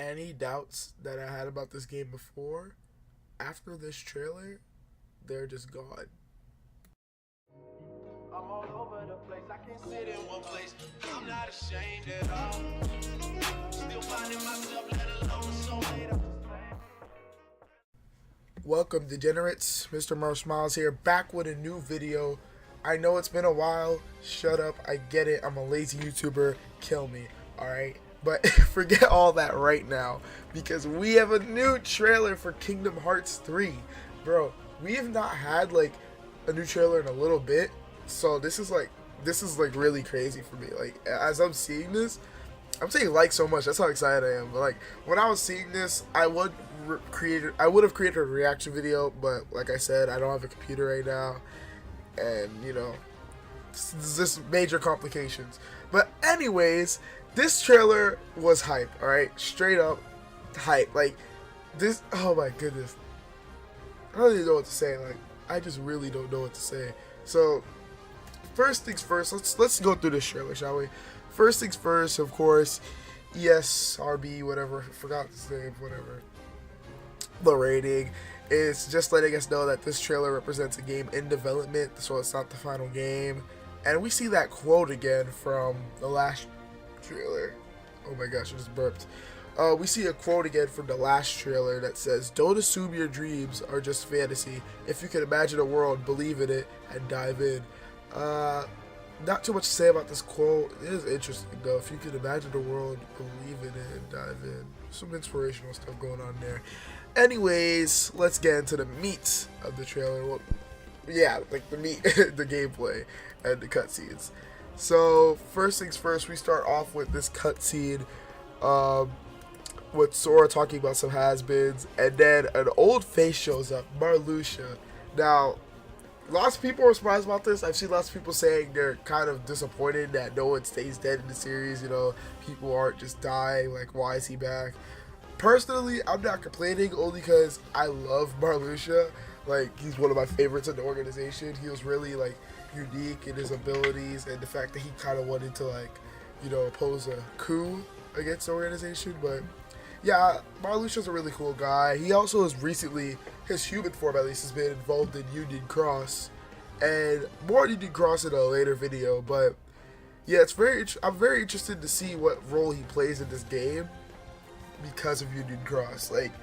any doubts that I had about this game before, after this trailer, they're just gone. I'm all over the place. I can't sit in one place. I'm not ashamed at all. Still finding myself, let alone so later. Welcome, degenerates. MrMarfsmiles here, back with a new video. I know it's been a while. Shut up. I get it. I'm a lazy YouTuber. Kill me. Alright? But forget all that right now, because we have a new trailer for Kingdom Hearts 3. Bro, we have not had like a new trailer in a little bit. So this is like really crazy for me. Like, as I'm seeing this, I'm saying like so much. That's how excited I am. But like, when I was seeing this, I would have created a reaction video, but like I said, I don't have a computer right now, and you know, this major complications. But anyways, this trailer was hype. All right, straight up hype. Like this. Oh my goodness. I don't even know what to say. Like, I just really don't know what to say. So, first things first, let's go through this trailer, shall we? First things first, of course, ESRB, whatever, forgot his name, whatever. The rating is just letting us know that this trailer represents a game in development, so it's not the final game. And we see that quote again from the last trailer. Oh my gosh, I just burped. We see a quote again from the last trailer that says, "Don't assume your dreams are just fantasy. If you can imagine a world, believe in it and dive in." Not too much to say about this quote. It is interesting though. If you can imagine a world, believe in it and dive in. Some inspirational stuff going on there. Anyways, let's get into the meat of the trailer. Well, yeah, like the meat, the gameplay and the cutscenes. So first things first, we start off with this cutscene. With Sora talking about some has-beens, and then an old face shows up, Marluxia. Now, lots of people are surprised about this. I've seen lots of people saying they're kind of disappointed that no one stays dead in the series. You know, people aren't just dying. Like, why is he back? Personally, I'm not complaining, only because I love Marluxia. Like, he's one of my favorites in the organization. He was really, like, unique in his abilities, and the fact that he kind of wanted to, like, you know, oppose a coup against the organization. But yeah, Marluxia's a really cool guy. He also has recently, his human form at least, has been involved in Union Cross, and more Union Cross in a later video. But yeah, I'm very interested to see what role he plays in this game because of Union Cross. Like,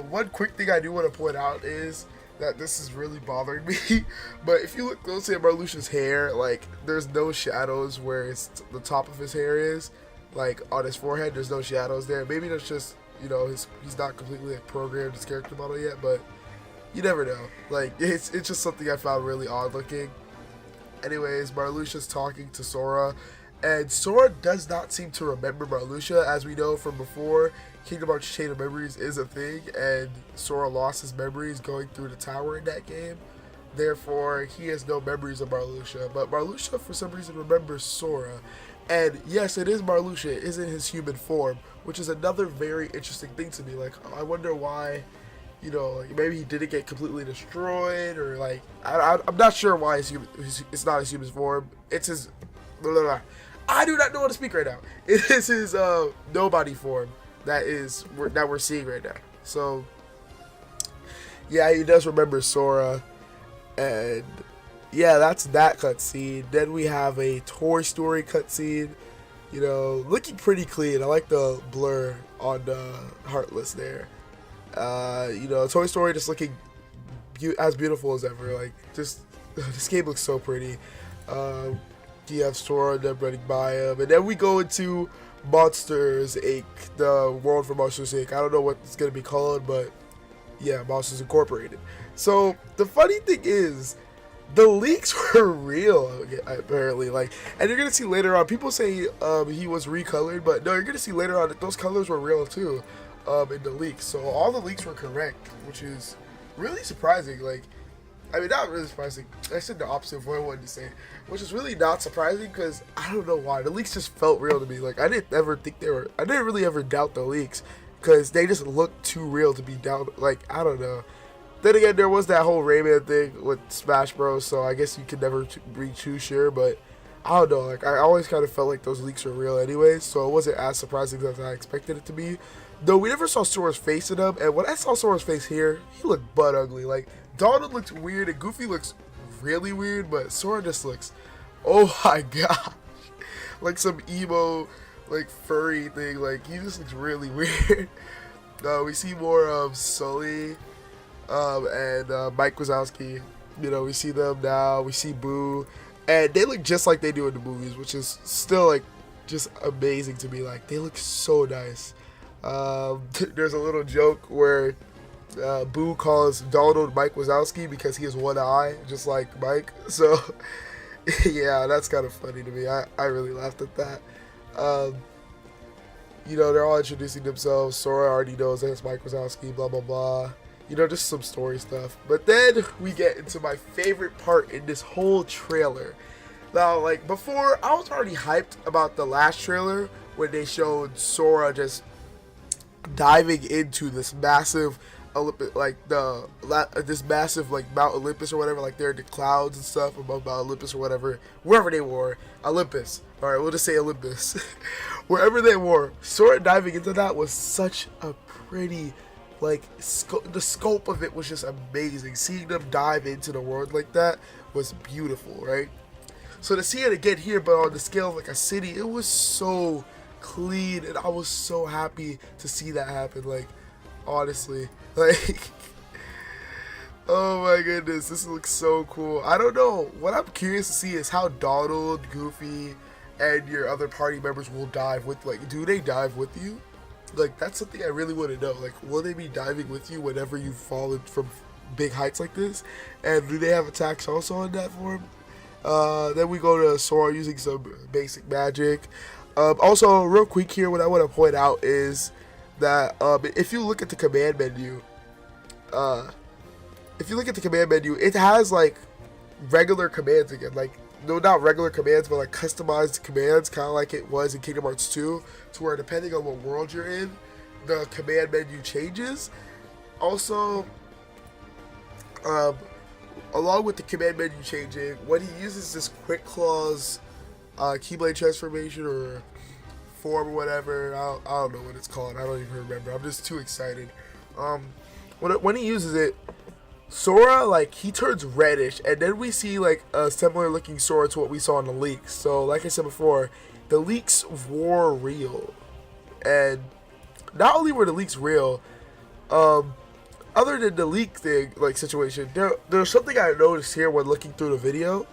one quick thing I do want to point out is that this is really bothering me. But if you look closely at Marluxia's hair, like, there's no shadows where the top of his hair is. Like, on his forehead, there's no shadows there. Maybe that's just, you know, he's not completely like programmed his character model yet, but you never know. Like, it's just something I found really odd looking. Anyways, Marluxia's talking to Sora, and Sora does not seem to remember Marluxia. As we know from before, Kingdom Hearts Chain of Memories is a thing, and Sora lost his memories going through the tower in that game. Therefore, he has no memories of Marluxia, but Marluxia for some reason remembers Sora. And yes, it is Marluxia, it is in his human form, which is another very interesting thing to me. Like, I wonder why, you know, like, maybe he didn't get completely destroyed, or like, I'm not sure why it's not his human form. It's his, blah, blah, blah. I do not know how to speak right now. It is his nobody form that we're seeing right now. So yeah, he does remember Sora, and yeah, that's that cutscene. Then we have a Toy Story cutscene, you know, looking pretty clean. I like the blur on the Heartless there. You know, Toy Story just looking as beautiful as ever. Like, just, this game looks so pretty. You have Sora and them running by him. And then we go into Monsters Inc., the world for Monsters Inc. I don't know what it's going to be called, but yeah, Monsters Incorporated. So, the funny thing is, the leaks were real, apparently. Like, and you're gonna see later on, people say he was recolored, but no, you're gonna see later on that those colors were real too, in the leaks. So all the leaks were correct, which is really surprising. Like, I mean, not really surprising. I said the opposite of what I wanted to say, which is really not surprising because I don't know why the leaks just felt real to me. Like, I didn't really ever doubt the leaks because they just looked too real to be doubted. Like, I don't know. Then again, there was that whole Rayman thing with Smash Bros, so I guess you could never be too sure, but I don't know, like I always kind of felt like those leaks were real anyways, so it wasn't as surprising as I expected it to be. Though we never saw Sora's face in them, and when I saw Sora's face here, he looked butt ugly. Like Donald looks weird and Goofy looks really weird, but Sora just looks, oh my god, like some emo, like furry thing. Like he just looks really weird. We see more of Sully and Mike Wazowski. You know, we see them now. We see Boo, and they look just like they do in the movies, which is still like just amazing to me. Like they look so nice. There's a little joke where Boo calls Donald Mike Wazowski because he has one eye, just like Mike. So yeah, that's kind of funny to me. I really laughed at that. You know, they're all introducing themselves. Sora already knows that it's Mike Wazowski, blah, blah, blah. You know, just some story stuff. But then we get into my favorite part in this whole trailer. Now, like, before, I was already hyped about the last trailer when they showed Sora just diving into this massive Olympus, like this massive like Mount Olympus or whatever, like they're in the clouds and stuff above Mount Olympus or whatever, wherever they were, Olympus. All right, we'll just say Olympus. Wherever they were, Sora diving into that was such a pretty, like the scope of it was just amazing. Seeing them dive into the world like that was beautiful, right? So to see it again here, but on the scale of like a city, it was so clean, and I was so happy to see that happen. Like, honestly, like, oh my goodness, this looks so cool. I don't know, what I'm curious to see is how Donald, Goofy, and your other party members will dive with, like, do they dive with you? Like, that's something I really want to know. Like, will they be diving with you whenever you've fallen from big heights like this? And do they have attacks also in that form? Then we go to Sora using some basic magic. Also, real quick here, what I want to point out is that if you look at the command menu, it has like regular commands again. Like, no, not regular commands, but like customized commands, kind of like it was in Kingdom Hearts 2, to where depending on what world you're in, the command menu changes. Also, along with the command menu changing, when he uses this Quick Claws Keyblade transformation or form or whatever, I don't know what it's called, I don't even remember, I'm just too excited. When he uses it, Sora, like, he turns reddish, and then we see like a similar looking Sora to what we saw in the leaks. So like I said before, the leaks were real, and not only were the leaks real, other than the leak thing, like, situation, there's something I noticed here when looking through the video,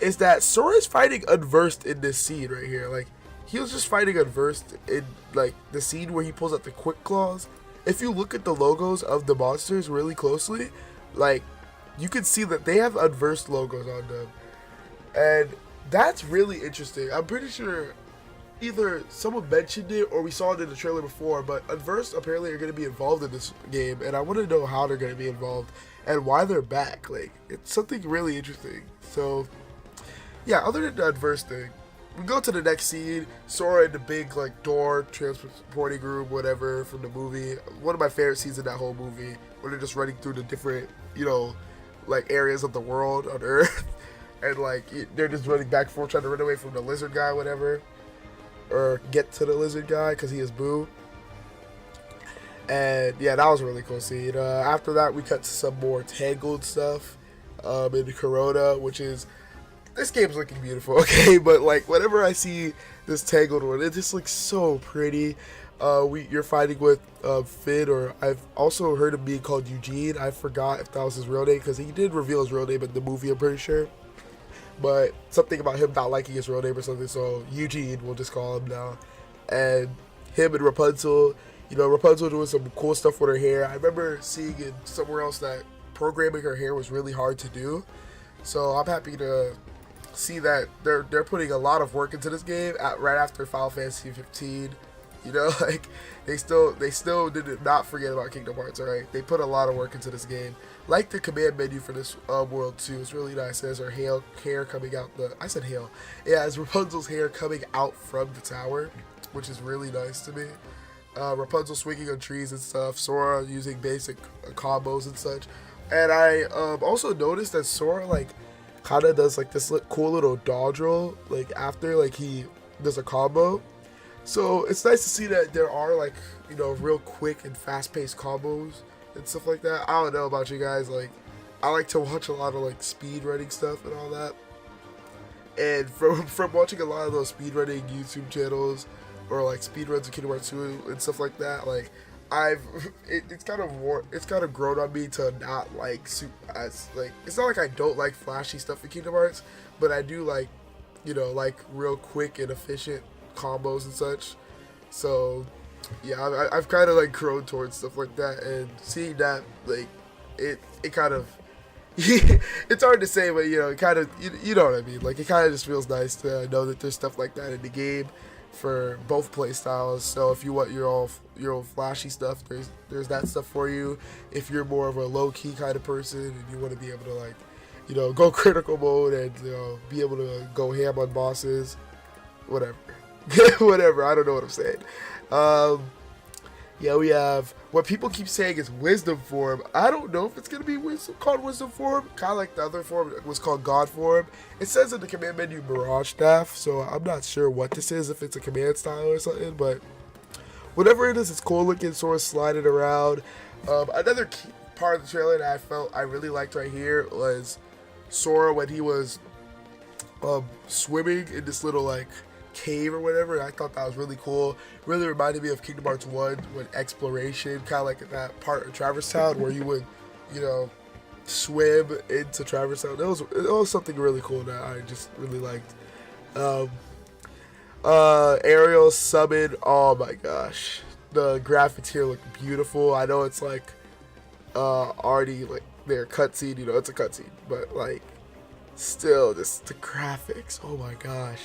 is that Sora is fighting unversed in this scene right here. Like, he was just fighting unversed in, like, the scene where he pulls out the Quick Claws. If you look at the logos of the monsters really closely, like, you can see that they have unversed logos on them. And that's really interesting. I'm pretty sure either someone mentioned it or we saw it in the trailer before, but unversed apparently are going to be involved in this game, and I want to know how they're going to be involved and why they're back. Like, it's something really interesting. So yeah, other than the unversed thing, we go to the next scene. Sora in the big, like, door transporting room, whatever, from the movie. One of my favorite scenes in that whole movie, where they're just running through the different, you know, like, areas of the world on Earth, and like they're just running back and forth trying to run away from the lizard guy, whatever, or get to the lizard guy because he is Boo. And yeah, that was a really cool scene. After that, we cut to some more Tangled stuff in Corona, which is, this game's looking beautiful, okay? But like, whenever I see this Tangled one, it just looks so pretty. You're fighting with Finn, or I've also heard him being called Eugene. I forgot if that was his real name, because he did reveal his real name in the movie, I'm pretty sure. But something about him not liking his real name or something, so Eugene, we'll just call him now. And him and Rapunzel, you know, Rapunzel doing some cool stuff with her hair. I remember seeing it somewhere else that programming her hair was really hard to do. So I'm happy to see that they're putting a lot of work into this game right after Final Fantasy 15. You know, like, they still did not forget about Kingdom Hearts, alright? They put a lot of work into this game. Like the command menu for this world too, it's really nice. It has her hair coming out it's Rapunzel's hair coming out from the tower, which is really nice to me. Rapunzel swinging on trees and stuff, Sora using basic combos and such. And I also noticed that Sora, like, kind of does like this cool little dodge roll like after like he does a combo. So it's nice to see that there are like, you know, real quick and fast paced combos and stuff like that. I don't know about you guys, like I like to watch a lot of like speed running stuff and all that. And from watching a lot of those speedrunning YouTube channels or like speedruns of Kingdom Hearts 2 and stuff like that, like it's kind of grown on me to not like as like, it's not like I don't like flashy stuff in Kingdom Hearts, but I do like, you know, like real quick and efficient combos and such. So yeah, I've kind of like grown towards stuff like that, and seeing that like it kind of it's hard to say, but you know, it kind of, you know what I mean. Like it kind of just feels nice to know that there's stuff like that in the game for both play styles. So if you want your own flashy stuff, there's that stuff for you. If you're more of a low key kind of person and you want to be able to like, you know, go critical mode and, you know, be able to go ham on bosses, whatever, whatever. I don't know what I'm saying. Yeah, we have what people keep saying is wisdom form. I don't know if it's gonna be called wisdom form. Kind of like the other form was called God form. It says in the command menu Mirage Staff, so I'm not sure what this is, if it's a command style or something. But whatever it is, it's cool looking. Sora sliding around. Another key part of the trailer that I felt I really liked right here was Sora when he was swimming in this little like cave or whatever. I thought that was really cool. Really reminded me of Kingdom Hearts 1 when exploration, kind of like that part of Traverse Town where you would, you know, swim into Traverse Town. It was something really cool that I just really liked. Ariel summon. Oh my gosh, the graphics here look beautiful. I know it's like already like their cutscene. You know, it's a cutscene, but like still, just the graphics. Oh my gosh.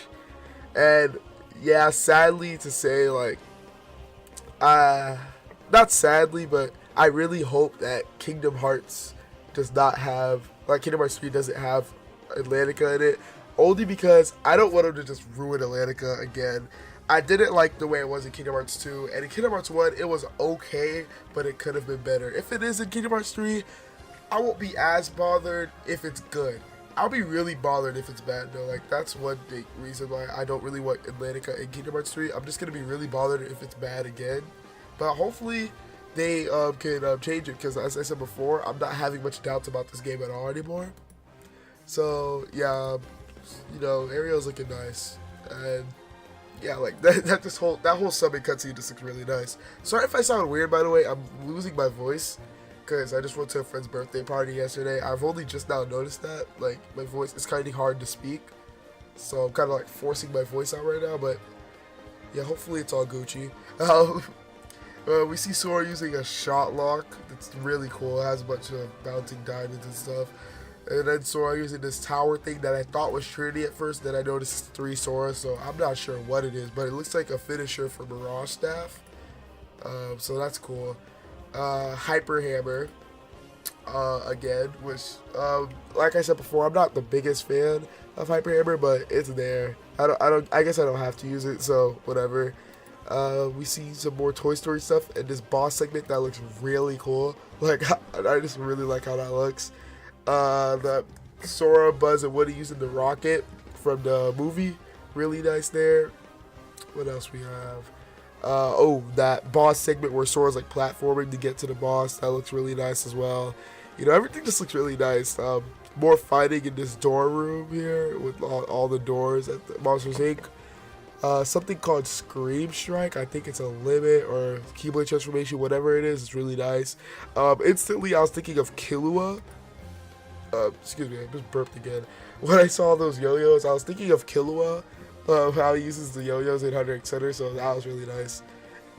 And yeah, sadly to say, like, not sadly, but I really hope that Kingdom Hearts does not have, like, Kingdom Hearts 3 doesn't have Atlantica in it, only because I don't want them to just ruin Atlantica again. I didn't like the way it was in Kingdom Hearts 2, and in Kingdom Hearts 1, it was okay, but it could have been better. If it is in Kingdom Hearts 3, I won't be as bothered if it's good. I'll be really bothered if it's bad though. Like that's one big reason why I don't really want Atlantica in Kingdom Hearts 3. I'm just gonna be really bothered if it's bad again. But hopefully they can change it, because as I said before, I'm not having much doubts about this game at all anymore. So yeah, you know, Ariel's looking nice, and yeah, like that whole summon cutscene just looks really nice. Sorry if I sound weird, by the way. I'm losing my voice because I just went to a friend's birthday party yesterday. I've only just now noticed that, like, my voice is kind of hard to speak, so I'm kind of like forcing my voice out right now, but yeah, hopefully it's all Gucci. We see Sora using a shot lock. It's really cool. It has a bunch of bouncing diamonds and stuff. And then Sora using this tower thing that I thought was Trinity at first, then I noticed it's 3 Sora, so I'm not sure what it is, but it looks like a finisher for Mirage Staff. So that's cool. Hyper Hammer again, which like I said before, I'm not the biggest fan of Hyper Hammer, but it's there. I guess I don't have to use it, so whatever. We see some more Toy Story stuff and this boss segment that looks really cool. Like I just really like how that looks. The Sora, Buzz, and Woody using the rocket from the movie, really nice there. What else we have? That boss segment where Sora's like platforming to get to the boss, that looks really nice as well. You know, everything just looks really nice. More fighting in this door room here with all the doors at the Monsters Inc. Something called Scream Strike. I think it's a limit or Keyblade transformation, whatever it is. It's really nice. Instantly, I was thinking of Killua. Excuse me, I just burped again. When I saw those yo-yos, I was thinking of Killua. How he uses the yo-yos in Hunter x Hunter, so that was really nice.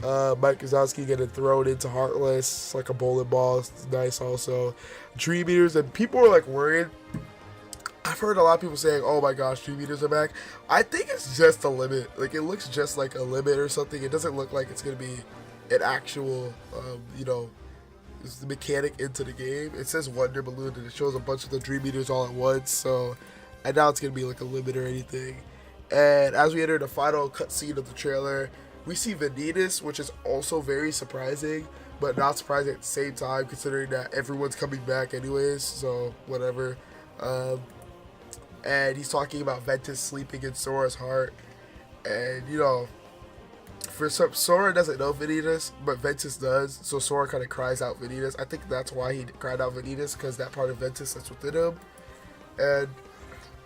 Mike Wazowski getting thrown into Heartless like a bowling ball. It's nice also. Dream Eaters, and people were like worried. I've heard a lot of people saying, oh my gosh, Dream Eaters are back. I think it's just a limit. Like, it looks just like a limit or something. It doesn't look like it's going to be an actual, you know, it's the mechanic into the game. It says Wonder Balloon, and it shows a bunch of the Dream Eaters all at once, so I doubt it's going to be like a limit or anything. And as we enter the final cutscene of the trailer, we see Vanitas, which is also very surprising, but not surprising at the same time, considering that everyone's coming back anyways, so whatever. and he's talking about Ventus sleeping in Sora's heart. And you know, for some, Sora doesn't know Vanitas, but Ventus does. So Sora kind of cries out Vanitas. I think that's why he cried out Vanitas, because that part of Ventus that's within him. And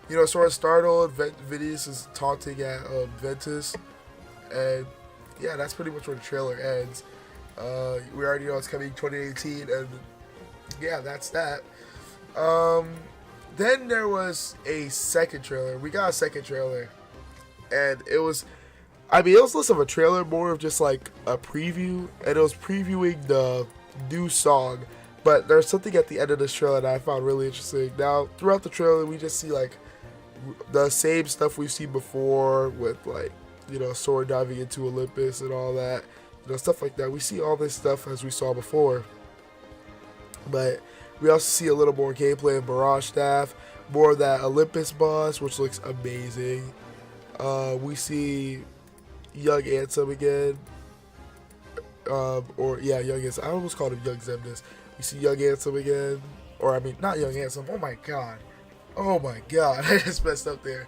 you know, Sora's startled. Vanitas is taunting at Ventus, and yeah, that's pretty much where the trailer ends. We already know it's coming 2018, and yeah, that's that. Then there was a second trailer. We got a second trailer, and it was, I mean, it was less of a trailer, more of just like a preview, and it was previewing the new song. But there's something at the end of this trailer that I found really interesting. Now, throughout the trailer, we just see like the same stuff we've seen before with like, you know, Sora diving into Olympus and all that, you know, stuff like that. We see all this stuff as we saw before, but we also see a little more gameplay in Barrage Staff, more of that Olympus boss, which looks amazing. We see Young Ansem again, or yeah, Young Ansem. I almost called him Young Zemnis. We see Young Ansem again, or I mean, not Young Ansem. Oh my god, I just messed up there.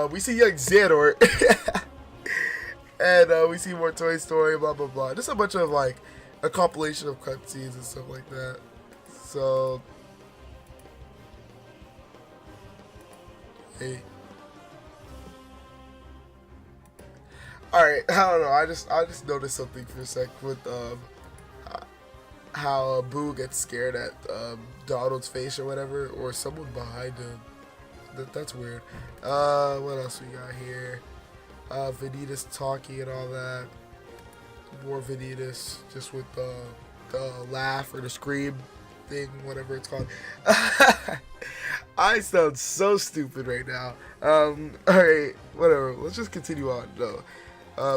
We see Young Xehanort, and we see more Toy Story, blah blah blah. Just a bunch of like a compilation of cutscenes and stuff like that. So, hey. Alright, I don't know, I just noticed something for a sec with how Boo gets scared at Donald's face or whatever, or someone behind him. That's weird. What else we got here? Vanitas talking and all that. More Vanitas, just with the laugh or the scream thing, whatever it's called. I sound so stupid right now. Alright, whatever. Let's just continue on though.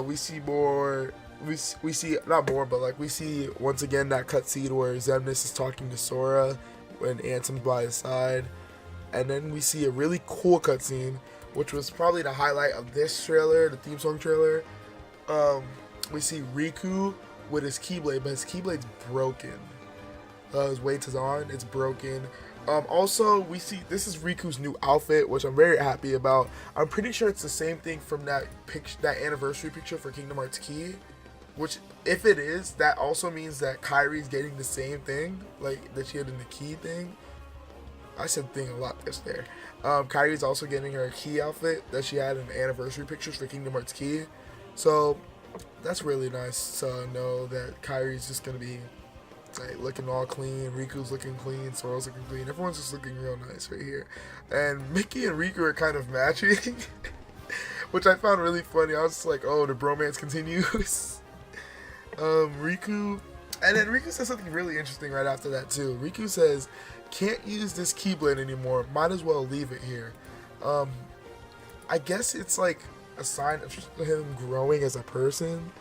We see more. We see not more, but like we see once again that cutscene where Xemnas is talking to Sora when Ansem's by his side, and then we see a really cool cutscene, which was probably the highlight of this trailer, the theme song trailer. We see Riku with his Keyblade, but his Keyblade's broken. His weight is on, it's broken. Also, we see this is Riku's new outfit, which I'm very happy about. I'm pretty sure it's the same thing from that picture, that anniversary picture for Kingdom Hearts Key. Which, if it is, that also means that Kairi's getting the same thing, like that she had in the Key thing. I said thing a lot just there. Kairi's also getting her Key outfit that she had in the anniversary pictures for Kingdom Hearts Key. So that's really nice to know that Kairi's just gonna be like looking all clean, Riku's looking clean, Sora's looking clean, everyone's just looking real nice right here. And Mickey and Riku are kind of matching, which I found really funny. I was just like, oh, the bromance continues. Riku, and then Riku says something really interesting right after that too. Riku says, can't use this Keyblade anymore, might as well leave it here. I guess it's like a sign of him growing as a person.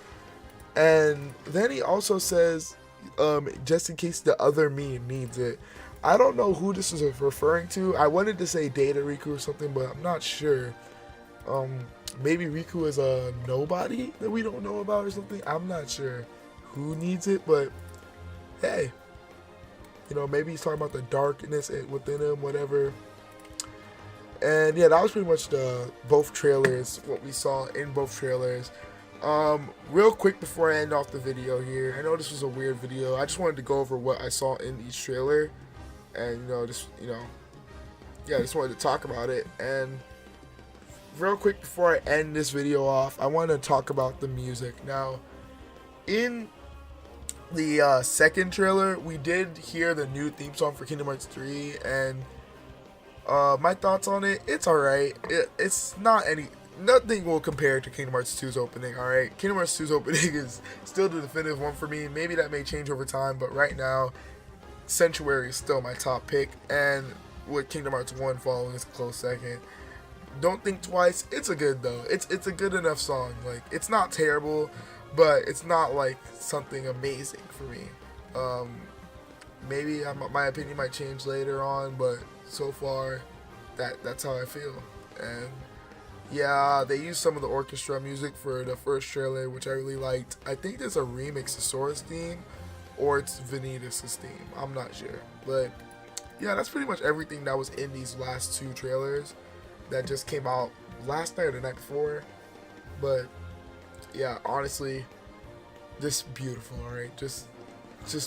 And then he also says, just in case the other me needs it. I don't know who this is referring to. I wanted to say Data Riku or something, but I'm not sure. Maybe Riku is a nobody that we don't know about or something. I'm not sure who needs it, but hey, you know, maybe he's talking about the darkness within him, whatever. And yeah, that was pretty much both trailers, what we saw in both trailers. Real quick before I end off the video here, I know this was a weird video. I just wanted to go over what I saw in each trailer, and just wanted to talk about it. And real quick before I end this video off, I want to talk about the music. Now, in the second trailer, we did hear the new theme song for Kingdom Hearts 3, and my thoughts on it, it's alright. It's not nothing will compare to Kingdom Hearts 2's opening, alright? Kingdom Hearts 2's opening is still the definitive one for me. Maybe that may change over time, but right now, Sanctuary is still my top pick, and with Kingdom Hearts 1 following is a close second. Don't think twice. It's a good though. It's a good enough song. Like, it's not terrible, but it's not like something amazing for me. Maybe my opinion might change later on, but so far, that's how I feel. And yeah, they used some of the orchestra music for the first trailer, which I really liked. I think there's a remix of Sora's theme, or it's Vanitas' theme. I'm not sure, but yeah, that's pretty much everything that was in these last two trailers. that just came out last night or the night before. But yeah, honestly, just beautiful. All right, just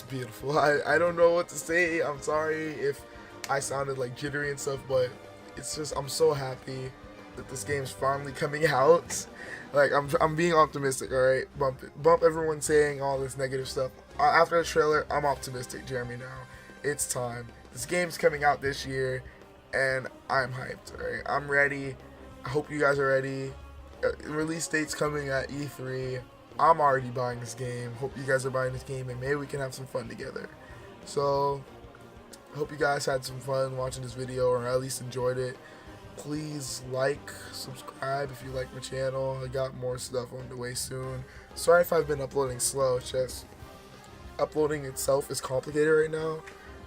beautiful. I don't know what to say. I'm sorry if I sounded like jittery and stuff, but it's just I'm so happy that this game's finally coming out. Like I'm being optimistic. All right, bump everyone saying all this negative stuff. After the trailer, I'm optimistic, Jeremy. Now it's time. This game's coming out this year, and I'm hyped. All right, I'm ready. I hope you guys are ready. Release date's coming at E3. I'm already buying this game. Hope you guys are buying this game, and maybe we can have some fun together. So, hope you guys had some fun watching this video, or at least enjoyed it. Please like, subscribe if you like my channel. I got more stuff on the way soon. Sorry if I've been uploading slow. It's just uploading itself is complicated right now,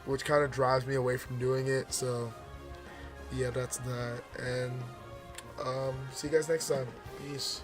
which kind of drives me away from doing it. So, yeah, that's that. And see you guys next time. Peace.